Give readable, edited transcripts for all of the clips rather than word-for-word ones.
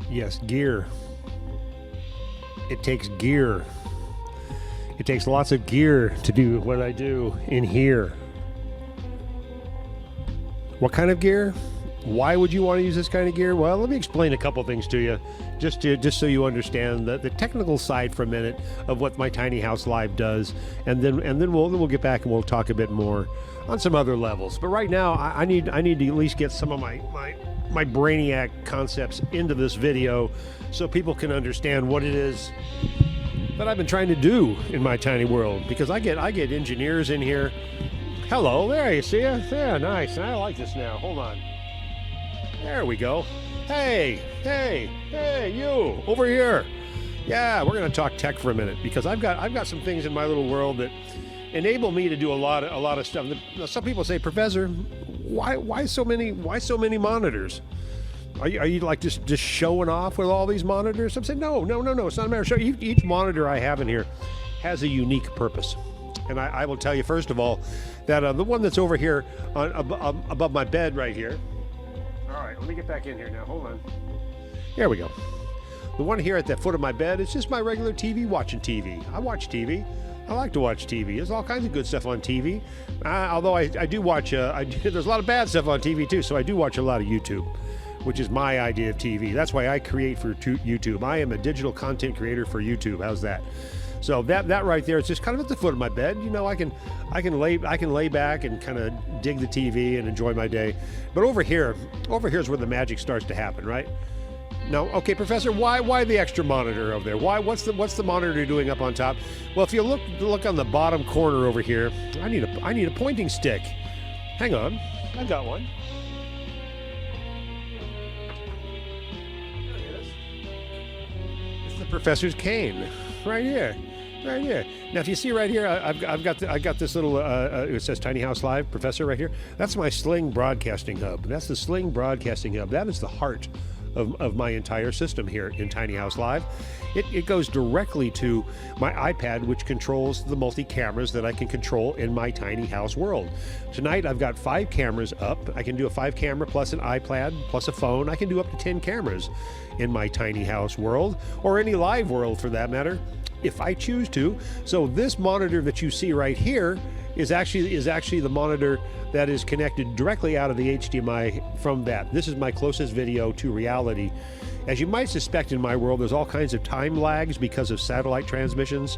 Yes, gear. It takes gear. It takes lots of gear to do what I do in here. What kind of gear? Why would you want to use this kind of gear? Well, let me explain a couple things to you, just so you understand the technical side for a minute of what my Tiny House Live does, and then we'll get back and we'll talk a bit more on some other levels. But right now, I need to at least get some of my brainiac concepts into this video, so people can understand what it is that I've been trying to do in my tiny world. Because I get engineers in here. Hello, there you see it. Yeah, nice. I like this now. Hold on. There we go. Hey, you over here. Yeah, we're gonna talk tech for a minute because I've got some things in my little world that enable me to do a lot of stuff. Some people say, Professor, why so many monitors? Are you like just showing off with all these monitors? I'm saying no. It's not a matter of showing. Each monitor I have in here has a unique purpose. And I will tell you, first of all, that the one that's over here above my bed right here. All right, let me get back in here now. Hold on. There we go. The one here at the foot of my bed is just my regular TV, watching TV. I watch TV. I like to watch TV. There's all kinds of good stuff on TV. Although I do watch, there's a lot of bad stuff on TV too, so I do watch a lot of YouTube, which is my idea of TV. That's why I create for YouTube. I am a digital content creator for YouTube. How's that? So that right there is just kind of at the foot of my bed. You know, I can lay back and kind of dig the TV and enjoy my day. But over here is where the magic starts to happen, right? Now, okay, Professor, why the extra monitor over there? What's the monitor doing up on top? Well, if you look on the bottom corner over here, I need a pointing stick. Hang on, I've got one. There it is. It's the Professor's cane, right here. Right here. Now, if you see right here, I've got this little. It says Tiny House Live, Professor, right here. That's my Sling Broadcasting Hub. That's the Sling Broadcasting Hub. That is the heart of my entire system here in Tiny House Live. It goes directly to my iPad, which controls the multi-cameras that I can control in my tiny house world. Tonight, I've got 5 cameras up. I can do a 5-camera plus an iPad plus a phone. I can do up to 10 cameras in my tiny house world, or any live world for that matter, if I choose to. So this monitor that you see right here is actually the monitor that is connected directly out of the HDMI from that. This is my closest video to reality. As you might suspect, in my world, there's all kinds of time lags because of satellite transmissions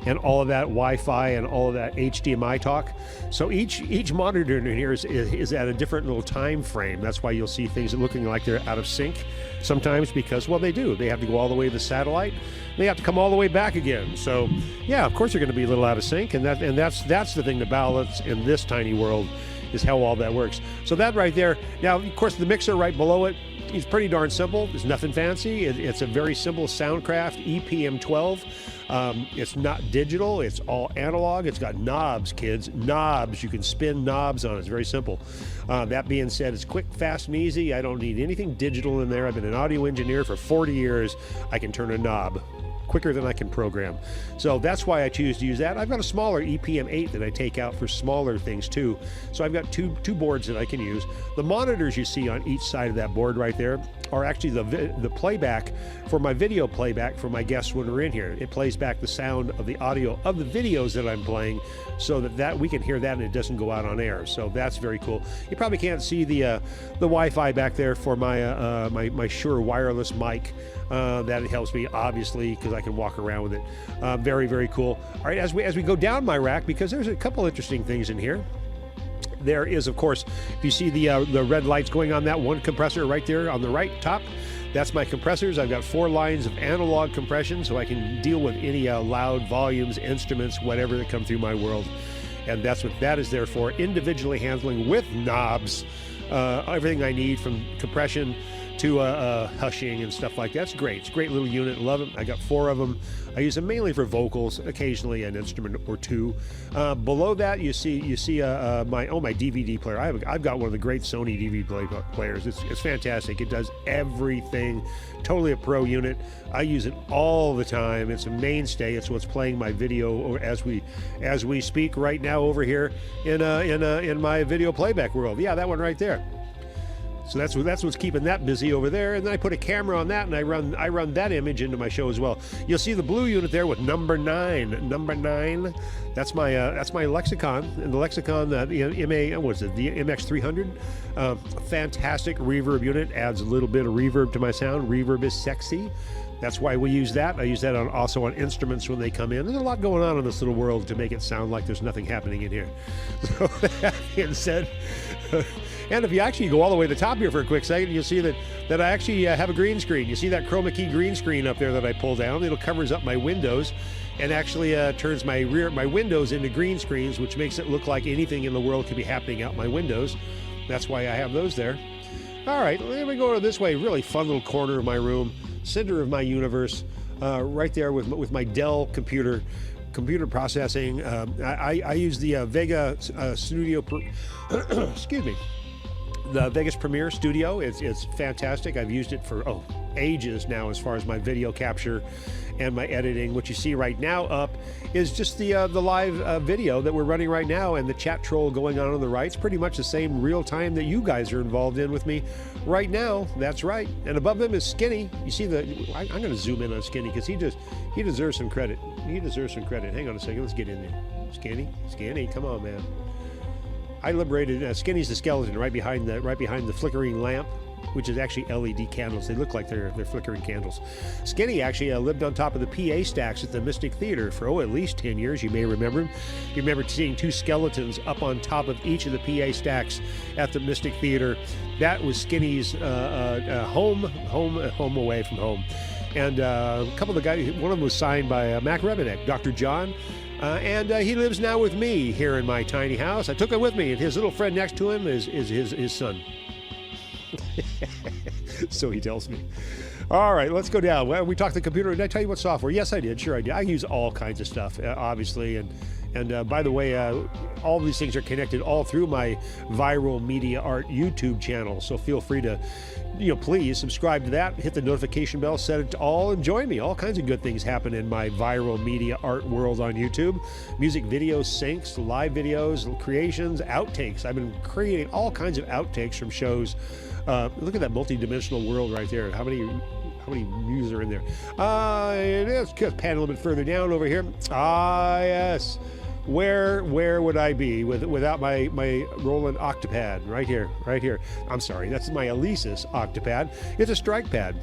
and all of that Wi-Fi and all of that HDMI talk. So each monitor in here is at a different little time frame. That's why you'll see things looking like they're out of sync sometimes, because, well, they do. They have to go all the way to the satellite. They have to come all the way back again. So, yeah, of course they're going to be a little out of sync, and that's the thing to balance in this tiny world, is how all that works. So that right there. Now, of course, the mixer right below it is pretty darn simple. There's nothing fancy. It's a very simple Soundcraft EPM12. It's not digital. It's all analog. It's got knobs, kids. Knobs. You can spin knobs on it. It's very simple. That being said, it's quick, fast, and easy. I don't need anything digital in there. I've been an audio engineer for 40 years. I can turn a knob quicker than I can program. So that's why I choose to use that. I've got a smaller EPM8 that I take out for smaller things too. So I've got two boards that I can use. The monitors you see on each side of that board right there are actually the playback for my video playback for my guests when we're in here. It plays back the sound of the audio of the videos that I'm playing, so that we can hear that and it doesn't go out on air. So that's very cool. You probably can't see the Wi-Fi back there for my my Shure wireless mic. That helps me, obviously, because I can walk around with it. Very, very cool. All right, as we go down my rack, because there's a couple interesting things in here. There is, of course, if you see the red lights going on that one compressor right there on the right top, that's my compressors. I've got 4 lines of analog compression, so I can deal with any loud volumes, instruments, whatever that come through my world. And that's what that is there for, individually handling with knobs, everything I need from compression to hushing and stuff like that. It's great. It's a great little unit. Love it. I got 4 of them. I use them mainly for vocals, occasionally an instrument or 2. Below that, you see my DVD player. I've got one of the great Sony DVD players. It's fantastic. It does everything. Totally a pro unit. I use it all the time. It's a mainstay. It's what's playing my video as we speak right now over here in my video playback world. Yeah, that one right there. So that's what's keeping that busy over there. And then I put a camera on that, and I run that image into my show as well. You'll see the blue unit there with number 9. Number 9. That's my Lexicon, and the Lexicon, the MX300, fantastic reverb unit. Adds a little bit of reverb to my sound. Reverb is sexy. That's why we use that. I use that also on instruments when they come in. There's a lot going on in this little world to make it sound like there's nothing happening in here. So that being said, and if you actually go all the way to the top here for a quick second, you'll see that I actually have a green screen. You see that chroma key green screen up there that I pull down? It covers up my windows and actually turns my windows into green screens, which makes it look like anything in the world could be happening out my windows. That's why I have those there. All right, let me go this way. Really fun little corner of my room, center of my universe, right there with my Dell computer processing. I use the Vega Studio. Excuse me. The Vegas Premiere Studio. It's fantastic. I've used it for ages now as far as my video capture and my editing. What you see right now up is just the live video that we're running right now, and the chat troll going on the right. It's pretty much the same real time that you guys are involved in with me right now. That's right. And above them is Skinny. You see I'm going to zoom in on Skinny because he deserves some credit. He deserves some credit. Hang on a second. Let's get in there. Skinny, come on, man. I liberated Skinny's the skeleton right behind the flickering lamp, which is actually LED candles. They look like they're flickering candles. Skinny actually lived on top of the PA stacks at the Mystic Theater for at least 10 years. You may remember him. You remember seeing 2 skeletons up on top of each of the PA stacks at the Mystic Theater. That was Skinny's home away from home. And a couple of the guys, one of them was signed by Mac Rebenek, Dr. John. And he lives now with me here in my tiny house. I took him with me, and his little friend next to him is his son. So he tells me. All right, let's go down. Well, we talked the computer. Did I tell you what software? Yes, I did. Sure, I did. I use all kinds of stuff, obviously. And by the way, all these things are connected all through my Viral Media Art YouTube channel. So feel free to, please subscribe to that, hit the notification bell, set it to all, and join me. All kinds of good things happen in my Viral Media Art world on YouTube. Music videos, syncs, live videos, creations, outtakes. I've been creating all kinds of outtakes from shows. Look at that multi-dimensional world right there. How many views are in there? Let's just pan a little bit further down over here. Yes. Where would I be without my Roland Octapad? Right here. I'm sorry, that's my Alesis Octapad. It's a strike pad.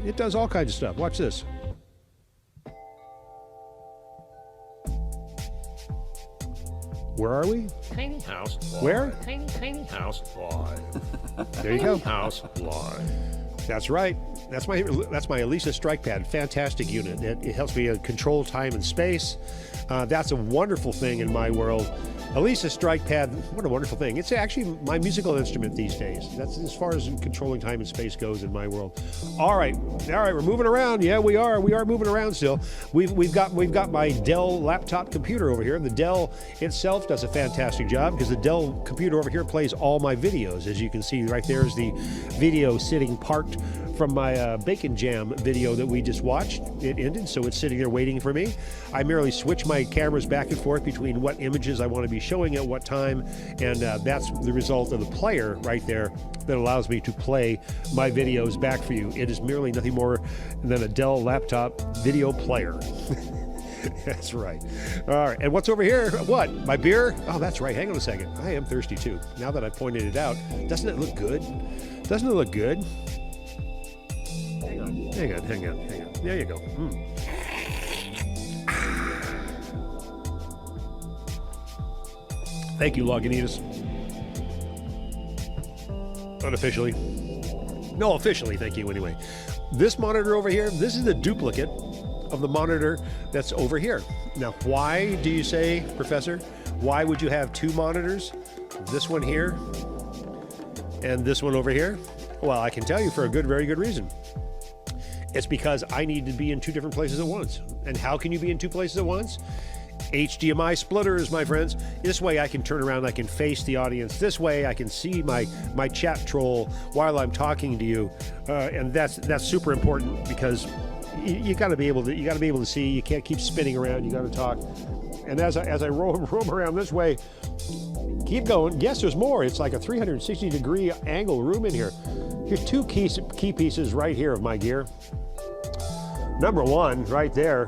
It does all kinds of stuff. Watch this. Where are we? Tiny House Live. Where? Tiny House Live. There you go. House Live. That's right. That's my Alesis strike pad. Fantastic unit. It helps me control time and space. That's a wonderful thing in my world. Alesis strike pad, what a wonderful thing. It's actually my musical instrument these days. That's as far as controlling time and space goes in my world. All right, we're moving around. Yeah, we are moving around still. We've got my Dell laptop computer over here. The Dell itself does a fantastic job because the Dell computer over here plays all my videos. As you can see right there is the video sitting parked from my Bacon Jam video that we just watched. It ended, so it's sitting there waiting for me. I merely switch my cameras back and forth between what images I want to be showing at what time, and that's the result of the player right there that allows me to play my videos back for you. It is merely nothing more than a Dell laptop video player. That's right. All right, and what's over here? What? My beer? Oh, that's right. Hang on a second. I am thirsty too. Now that I've pointed it out, doesn't it look good? Doesn't it look good? Hang on. There you go. Thank you, Lagunitas. Unofficially. No, officially, thank you anyway. This monitor over here, this is a duplicate of the monitor that's over here. Now, why do you say, Professor, why would you have 2 monitors? This one here and this one over here? Well, I can tell you for a very good reason. It's because I need to be in 2 different places at once. And how can you be in 2 places at once? HDMI splitters, my friends. This way I can turn around, I can face the audience. This way I can see my chat troll while I'm talking to you. And that's super important because you got to be able to see. You can't keep spinning around. You got to talk. And as I roam around this way, keep going. Yes, there's more. It's like a 360-degree angle room in here. Here's two key pieces right here of my gear. Number one, right there,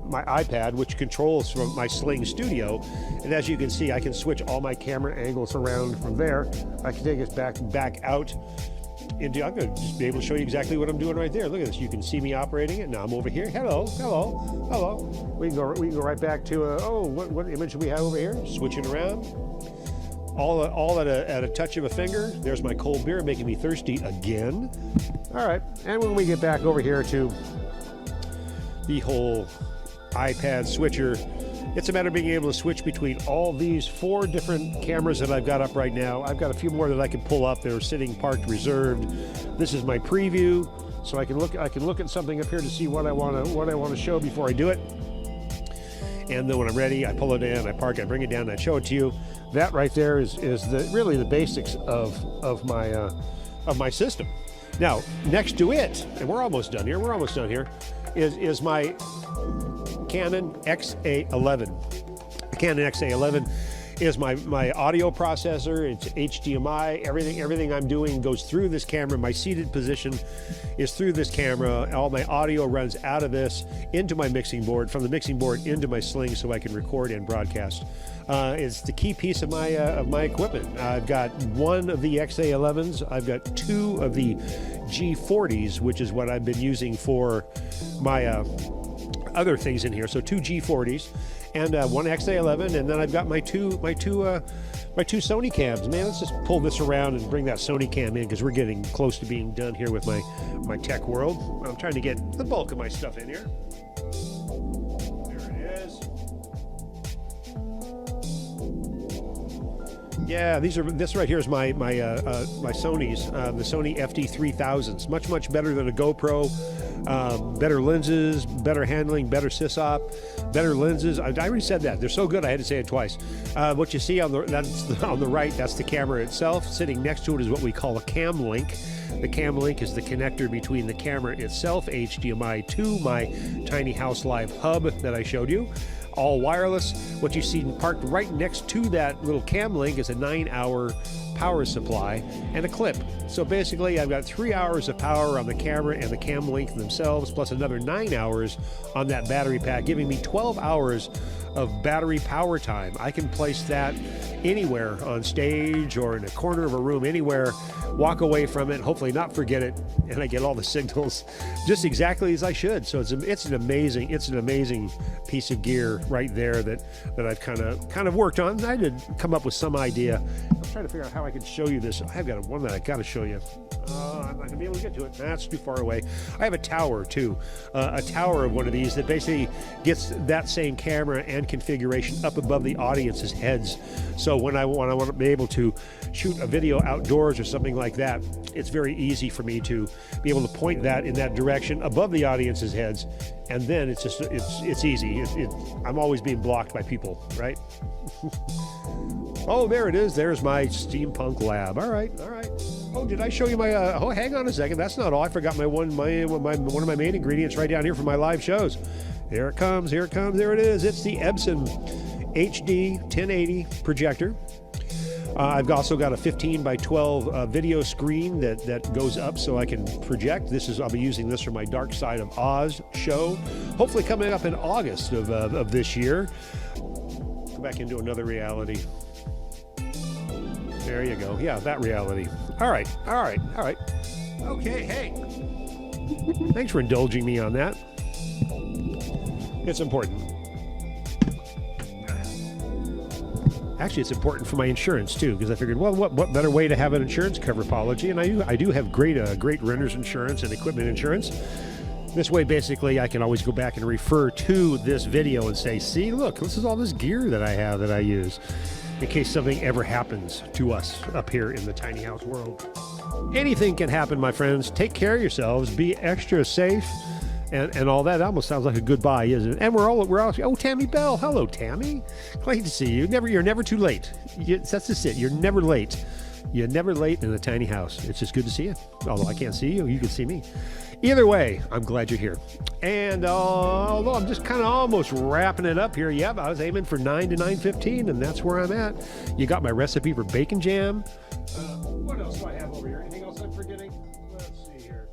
my iPad, which controls from my Sling Studio. And as you can see, I can switch all my camera angles around from there. I can take it back out into, I'm going to just be able to show you exactly what I'm doing right there. Look at this. You can see me operating it. Now I'm over here. Hello. We can go right back to, what image do we have over here? Switching around. All at a touch of a finger. There's my cold beer making me thirsty again. All right. And when we get back over here to the whole iPad switcher, it's a matter of being able to switch between all these 4 different cameras that I've got up right now. I've got a few more that I can pull up. They're sitting parked reserved. This is my preview, so I can look at something up here to see what I want to show before I do it. And then when I'm ready, I pull it in, I park, I bring it down, and I show it to you. That right there is really the basics of my system. Now, next to it, and we're almost done here, is my Canon XA11. The Canon XA11 is my audio processor. It's HDMI. Everything I'm doing goes through this camera. My seated position is through this camera. All my audio runs out of this into my mixing board, from the mixing board into my Sling, so I can record and broadcast. It's the key piece of my equipment. I've got one of the XA11s. I've got 2 of the G40s, which is what I've been using for my other things in here. So 2 G40s and 1 XA11, and then I've got my two Sony cams. Man, let's just pull this around and bring that Sony cam in, because we're getting close to being done here with my tech world. I'm trying to get the bulk of my stuff in here. There it is. Yeah, this right here is my Sony's, the Sony FD3000s. Much better than a GoPro. Better lenses, better handling, better sysop, better lenses. I already said that. They're so good I had to say it twice. What you see on the right, that's the camera itself. Sitting next to it is what we call a cam link. The cam link is the connector between the camera itself, HDMI, to my Tiny House Live hub that I showed you. All wireless. What you see parked right next to that little cam link is a 9-hour power supply and a clip. So basically, I've got 3 hours of power on the camera and the cam link themselves, plus another 9 hours on that battery pack, giving me 12 hours of battery power time. I can place that anywhere on stage or in a corner of a room, anywhere, walk away from it, hopefully not forget it, and I get all the signals just exactly as I should. So it's an amazing piece of gear right there that I've kind of worked on. I did come up with some idea. I'm trying to figure out how I can show you this. I've got one that I got to show you. I'm not gonna be able to get to it. That's too far away. I have a tower too, a tower of one of these that basically gets that same camera and configuration up above the audience's heads. So when I want to be able to shoot a video outdoors or something like that, it's very easy for me to be able to point that in that direction above the audience's heads, and then it's easy. I'm always being blocked by people, right? Oh, there it is. There's my steampunk lab. All right. Oh, did I show you my? Oh, hang on a second. That's not all. I forgot one of my main ingredients right down here for my live shows. Here it comes. There it is. It's the Epson HD 1080 projector. I've also got a 15 by 12 video screen that goes up so I can project. I'll be using this for my Dark Side of Oz show, hopefully coming up in August of this year. Go back into another reality. There you go. Yeah, that reality. All right. Okay, hey. Thanks for indulging me on that. It's important. Actually, it's important for my insurance too, because I figured, well, what better way to have an insurance cover policy? And I do have great renter's insurance and equipment insurance. This way, basically, I can always go back and refer to this video and say, see, look, this is all this gear that I have that I use, in case something ever happens to us up here in the tiny house world. Anything can happen, my friends. Take care of yourselves. Be extra safe. And all that. That almost sounds like a goodbye, isn't it? And we're all oh, Tammy Bell. Hello, Tammy. Great to see you. You're never too late. That's just it. You're never late. You're never late in a tiny house. It's just good to see you. Although I can't see you, you can see me. Either way, I'm glad you're here. And although I'm just kind of almost wrapping it up here, yep, I was aiming for 9 to 9:15, and that's where I'm at. You got my recipe for bacon jam. What else do I have over here? Anything else I'm forgetting? Let's see here.